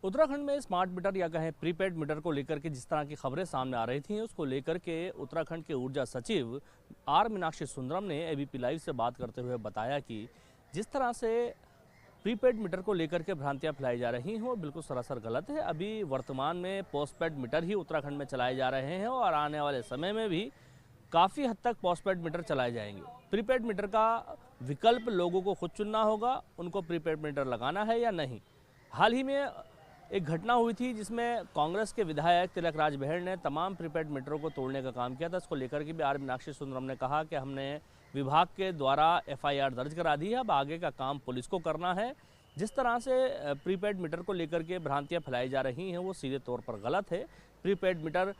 उत्तराखंड में smart meter या कहें प्रीपेड मीटर को लेकर के जिस तरह की खबरें सामने आ रही थी, उसको लेकर के उत्तराखंड के ऊर्जा सचिव आर मीनाक्षी सुंदरम ने एबीपी लाइव से बात करते हुए बताया कि जिस तरह से प्रीपेड मीटर को लेकर के भ्रांतियां फैलाई जा रही हैं वो बिल्कुल सरासर गलत है। अभी वर्तमान में पोस्टपेड मीटर ही उत्तराखंड में चलाए जा रहे हैं और आने वाले समय में भी काफ़ी हद तक पोस्टपेड मीटर चलाए जाएंगे। प्रीपेड मीटर का विकल्प लोगों को खुद चुनना होगा, उनको प्रीपेड मीटर लगाना है या नहीं। हाल ही में एक घटना हुई थी जिसमें कांग्रेस के विधायक तिलक राज बहेड़ ने तमाम प्रीपेड मीटरों को तोड़ने का काम किया था। इसको लेकर के भी आर मीनाक्षी सुंदरम ने कहा कि हमने विभाग के द्वारा एफआईआर दर्ज करा दी है, अब आगे का काम पुलिस को करना है। जिस तरह से प्रीपेड मीटर को लेकर के भ्रांतियां फैलाई जा रही हैं वो सीधे तौर पर गलत है। प्रीपेड मीटर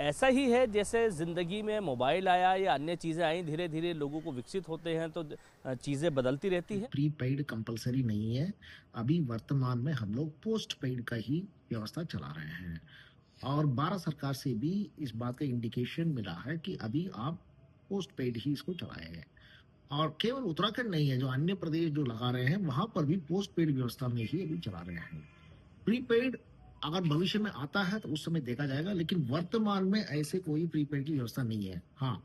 ऐसा ही है जैसे ज़िंदगी में मोबाइल आया या अन्य चीज़ें आई, धीरे धीरे लोगों को विकसित होते हैं तो चीज़ें बदलती रहती हैं। प्रीपेड कंपलसरी नहीं है, अभी वर्तमान में हम लोग पोस्ट पेड का ही व्यवस्था चला रहे हैं और भारत सरकार से भी इस बात का इंडिकेशन मिला है कि अभी आप पोस्ट पेड ही इसको चलाए हैं। और केवल उत्तराखंड नहीं है, जो अन्य प्रदेश जो लगा रहे हैं वहां पर भी पोस्ट पेड व्यवस्था में ही अभी चला रहे हैं। प्रीपेड अगर भविष्य में आता है तो उस समय देखा जाएगा, लेकिन वर्तमान में ऐसे कोई प्रीपेड की व्यवस्था नहीं है। हाँ,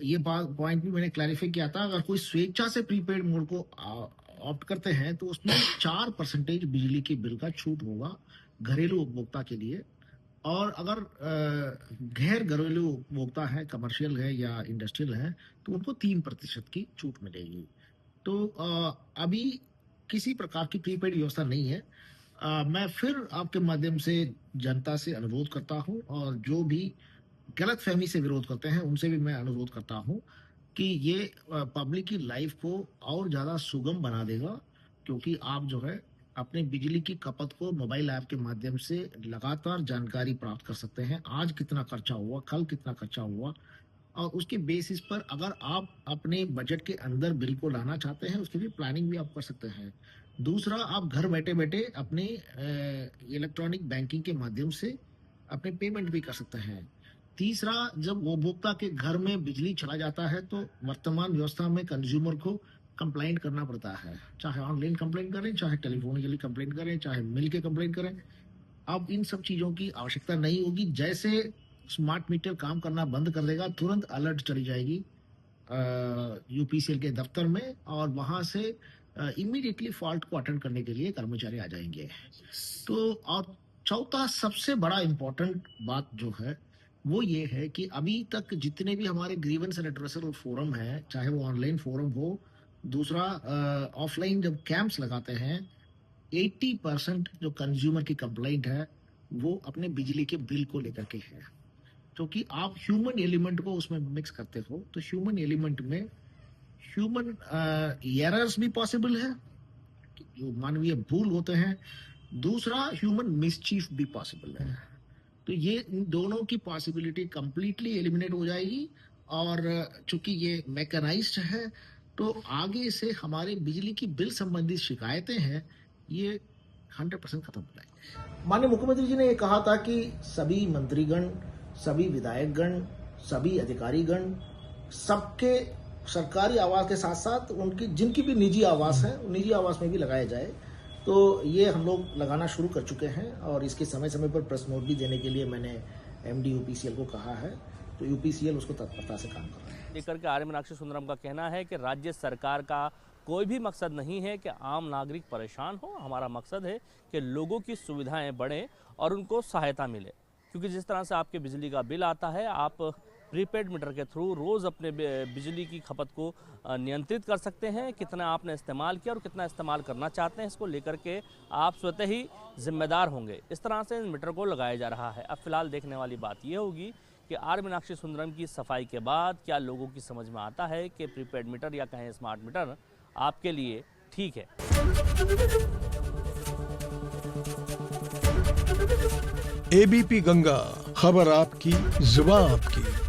ये बात पॉइंट भी मैंने क्लैरिफाई किया था, अगर कोई स्वेच्छा से प्रीपेड मोड को ऑप्ट करते हैं तो उसमें 4% बिजली के बिल का छूट होगा घरेलू उपभोक्ता के लिए, और अगर गैर घरेलू उपभोक्ता है, कमर्शियल है या इंडस्ट्रियल है, तो उनको 3% की छूट मिलेगी। तो अभी किसी प्रकार की प्रीपेड व्यवस्था नहीं है। मैं फिर आपके माध्यम से जनता से अनुरोध करता हूं और जो भी गलत फहमी से विरोध करते हैं उनसे भी मैं अनुरोध करता हूं कि ये पब्लिक की लाइफ को और ज़्यादा सुगम बना देगा, क्योंकि आप जो है अपने बिजली की खपत को मोबाइल ऐप के माध्यम से लगातार जानकारी प्राप्त कर सकते हैं। आज कितना खर्चा हुआ, कल कितना खर्चा हुआ, और उसके बेसिस पर अगर आप अपने बजट के अंदर बिल को लाना चाहते हैं उसकी भी प्लानिंग भी आप कर सकते हैं। दूसरा, आप घर बैठे बैठे अपने इलेक्ट्रॉनिक बैंकिंग के माध्यम से अपने पेमेंट भी कर सकते हैं। तीसरा, जब उपभोक्ता के घर में बिजली चला जाता है तो वर्तमान व्यवस्था में कंज्यूमर को कंप्लेंट करना पड़ता है, चाहे ऑनलाइन कंप्लेंट करें, चाहे टेलीफोनिकली कंप्लेंट करें, चाहे मिल के कंप्लेंट करें। अब इन सब चीज़ों की आवश्यकता नहीं होगी। जैसे स्मार्ट मीटर काम करना बंद कर देगा, तुरंत अलर्ट चली जाएगी यूपीसीएल के दफ्तर में और वहां से इमीडिएटली फॉल्ट को अटेंड करने के लिए कर्मचारी आ जाएंगे। तो और चौथा सबसे बड़ा इम्पोर्टेंट बात जो है वो ये है कि अभी तक जितने भी हमारे ग्रीवेंस एंड एड्रेसल फोरम है, चाहे वो ऑनलाइन फोरम हो, दूसरा ऑफलाइन जब कैंप्स लगाते हैं, 80% जो कंज्यूमर की कंप्लेंट है वो अपने बिजली के बिल को लेकर के है। क्योंकि आप ह्यूमन एलिमेंट को उसमें मिक्स करते हो तो ह्यूमन एलिमेंट में ह्यूमन एरर्स भी पॉसिबल है, जो मानवीय भूल होते हैं। दूसरा, ह्यूमन मिसचीफ भी पॉसिबल है। तो ये इन दोनों की पॉसिबिलिटी कंप्लीटली एलिमिनेट हो जाएगी और चूंकि ये मैकेनाइज्ड है तो आगे से हमारे बिजली की बिल संबंधित शिकायतें हैं ये 100% खत्म हो जाएगी। माननीय मुख्यमंत्री जी ने ये कहा था कि सभी मंत्रीगण, सभी विधायकगण, सभी अधिकारीगण, सबके सरकारी आवास के साथ साथ उनकी जिनकी भी निजी आवास है, निजी आवास में भी लगाया जाए। तो ये हम लोग लगाना शुरू कर चुके हैं और इसके समय समय पर प्रेस नोट भी देने के लिए मैंने एमडी यूपीसीएल को कहा है, तो यूपीसीएल उसको तत्परता से काम कर रहा है। लेकर के आर मीनाक्षी सुंदरम का कहना है कि राज्य सरकार का कोई भी मकसद नहीं है कि आम नागरिक परेशान हो। हमारा मकसद है कि लोगों की सुविधाएं बढ़ें और उनको सहायता मिले, क्योंकि जिस तरह से आपके बिजली का बिल आता है, आप प्रीपेड मीटर के थ्रू रोज़ अपने बिजली की खपत को नियंत्रित कर सकते हैं। कितना आपने इस्तेमाल किया और कितना इस्तेमाल करना चाहते हैं, इसको लेकर के आप स्वतः ही जिम्मेदार होंगे। इस तरह से इन मीटर को लगाया जा रहा है। अब फिलहाल देखने वाली बात यह होगी कि आर मीनाक्षी सुंदरम की सफाई के बाद क्या लोगों की समझ में आता है कि प्रीपेड मीटर या कहें स्मार्ट मीटर आपके लिए ठीक है। एबीपी गंगा, खबर आपकी, जुबान आपकी।